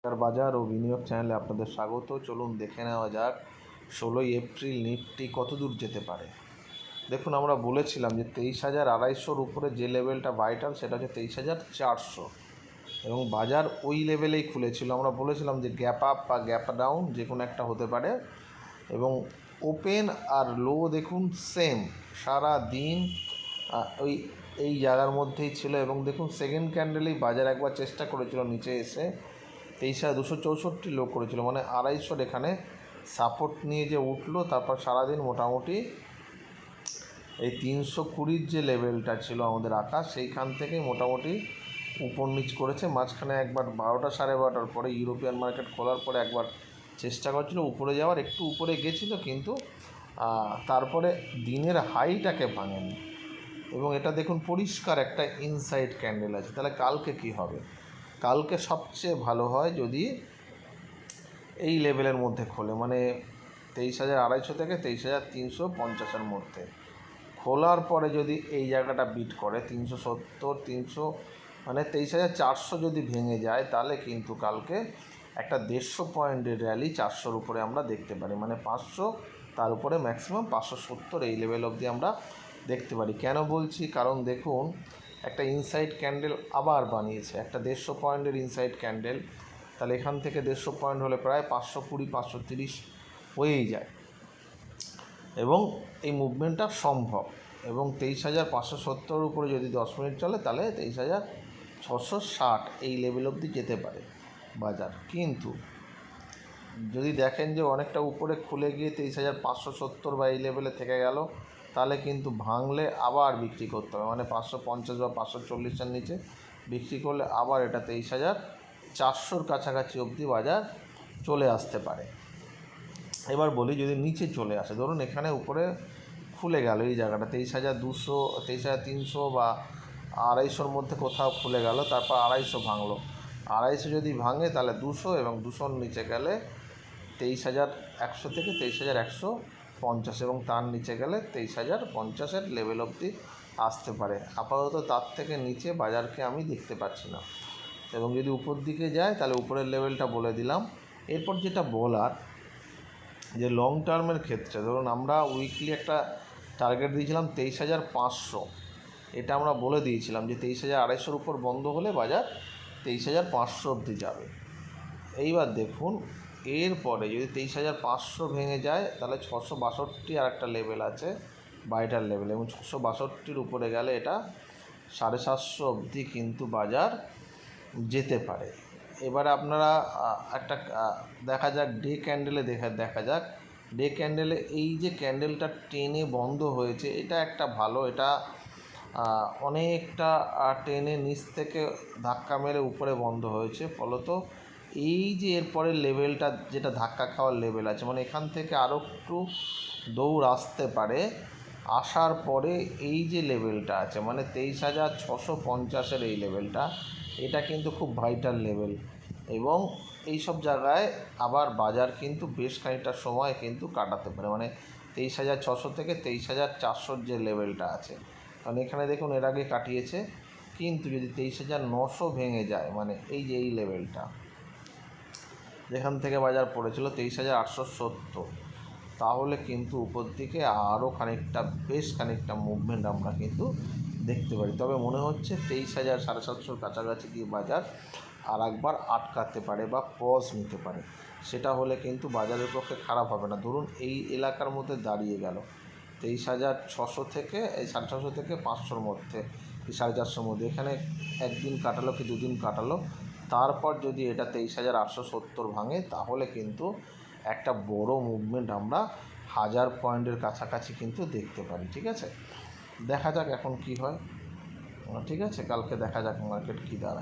Share বাজার ও বিনিয়োগ চ্যানেলে আপনাদের স্বাগত। চলুন দেখে নেওয়া যাক 16ই এপ্রিল নিফটি কত দূর যেতে পারে। দেখুন, আমরা বলেছিলাম যে 23,200-র উপরে যে লেভেলটা ভাইটাল সেটা হচ্ছে 23,400 এবং বাজার ওই লেভেলেই খুলেছিল। আমরা বলেছিলাম যে গ্যাপ আপ বা গ্যাপ ডাউন যে কোনো একটা হতে পারে এবং ওপেন আর লো দেখুন সেম সারা দিন এই জায়গার মধ্যেই ছিল এবং দেখুন সেকেন্ড ক্যান্ডেলেই বাজার একবার চেষ্টা করেছিল নিচে এসে 23,264 লো করেছিল, মানে 250 এখানে সাপোর্ট নিয়ে যে উঠলো। তারপর সারাদিন মোটামুটি এই 320-র যে লেভেলটা ছিল আমাদের আঁকা সেইখান থেকে মোটামুটি উপর নিচ করেছে। মাঝখানে একবার 12টা 12:30টার পরে ইউরোপিয়ান মার্কেট খোলার পরে একবার চেষ্টা করছিল উপরে যাওয়ার, একটু উপরে গেছিলো কিন্তু তারপরে দিনের হাইটাকে ভাঙেনি এবং এটা দেখুন পরিষ্কার একটা ইনসাইড ক্যান্ডেল আছে। তাহলে কালকে কি হবে? কালকে সবচেয়ে ভালো হয় যদি এই লেভেলের মধ্যে খোলে, মানে 23,250 থেকে 23,350-এর মধ্যে খোলার পরে যদি এই জায়গাটা বিট করে 370 মানে 23,400 যদি ভেঙে যায় তাহলে কিন্তু কালকে একটা 150 পয়েন্টের র্যালি 400-র উপরে আমরা দেখতে পারি, মানে 500 তার উপরে ম্যাক্সিমাম 570 এই লেভেল অবধি আমরা দেখতে পারি। কেন বলছি? কারণ দেখুন একটা ইনসাইড ক্যান্ডেল আবার বানিয়েছে, একটা 150 পয়েন্টের ইনসাইড ক্যান্ডেল। তাহলে এখান থেকে 150 পয়েন্ট হলে প্রায় 520-530 হয়েই যায় এবং এই মুভমেন্টটা সম্ভব। এবং 23,570-র উপরে যদি 10 মিনিট চলে তাহলে 23,660 এই লেভেল অবধি যেতে পারে বাজার। কিন্তু যদি দেখেন যে অনেকটা উপরে খুলে গিয়ে 23,570 বা এই লেভেলে থেকে গেল, তাহলে কিন্তু ভাঙলে আবার বিক্রি করতে হবে, মানে 550 বা 540-এর নিচে বিক্রি করলে আবার এটা 23,400-র কাছাকাছি অবধি বাজার চলে আসতে পারে। এবার বলি যদি নিচে চলে আসে, ধরুন এখানে উপরে খুলে গেল এই জায়গাটা 23,200, 23,300 বা 250-র মধ্যে কোথাও খুলে গেল, তারপর 250 ভাঙলো। 250 যদি ভাঙে তাহলে 200 এবং 200-র নিচে গেলে 23,100 থেকে 23,150 এবং তার নিচে গেলে 23,050-এর লেভেল অবধি আসতে পারে। আপাতত তার থেকে নিচে বাজারকে আমি দেখতে পাচ্ছি না এবং যদি উপর দিকে যায় তাহলে উপরের লেভেলটা বলে দিলাম। এরপর যেটা বলার যে লং টার্মের ক্ষেত্রে ধরুন আমরা উইকলি একটা টার্গেট দিয়েছিলাম 23,500, এটা আমরা বলে দিয়েছিলাম যে 23,250-র উপর বন্ধ হলে বাজার 23,500 অবধি যাবে। এইবার দেখুন এরপরে যদি 23,500 ভেঙে যায় তাহলে 662 আর একটা লেভেল আছে বাইটার লেভেল এবং 662-র উপরে গেলে এটা 750 অবধি কিন্তু বাজার যেতে পারে। এবারে আপনারা একটা দেখা যাক ডে ক্যান্ডেলে দেখা যাক ডে ক্যান্ডেলে এই যে ক্যান্ডেলটা টেনে বন্ধ হয়েছে এটা একটা ভালো, এটা অনেকটা টেনে নিচ থেকে ধাক্কা মেরে উপরে বন্ধ হয়েছে। ফলত এই যে এরপরের লেভেলটা যেটা ধাক্কা খাওয়ার লেভেল আছে, মানে এখান থেকে আরও একটু দৌড় আসতে পারে। আসার পরে এই যে লেভেলটা আছে মানে 23,650-এর এই লেভেলটা, এটা কিন্তু খুব ভাইটাল লেভেল এবং এই সব জায়গায় আবার বাজার কিন্তু বেশ খানিকটা সময় কিন্তু কাটাতে পারে, মানে 23,600 থেকে 23,400-র যে লেভেলটা আছে। কারণ এখানে দেখুন এর আগে কাটিয়েছে, কিন্তু যদি 23,900 ভেঙে যায়, মানে এই যে এই লেভেলটা যেখান থেকে বাজার পড়েছিল 23,870, তাহলে কিন্তু উপর দিকে আরও খানিকটা বেশ খানিকটা মুভমেন্ট আমরা কিন্তু দেখতে পারি। তবে মনে হচ্ছে 23,750-র কাছাকাছি গিয়ে বাজার আর একবার আটকাতে পারে বা পজ নিতে পারে। সেটা হলে কিন্তু বাজারের পক্ষে খারাপ হবে না। ধরুন এই এলাকার মধ্যে দাঁড়িয়ে গেল 23,600 থেকে এই 650 থেকে 500-র মধ্যে, এই 450-র মধ্যে, এখানে একদিন কাটালো কি দুদিন কাটালো, তারপর যদি এটা 23,870 ভাঙে তাহলে কিন্তু একটা বড় মুভমেন্ট আমরা 1000 পয়েন্টের কাছাকাছি কিন্তু দেখতে পারি। ঠিক আছে, দেখা যাক এখন কি হয়। ঠিক আছে, কালকে দেখা যাক মার্কেট কী দাঁড়ায়।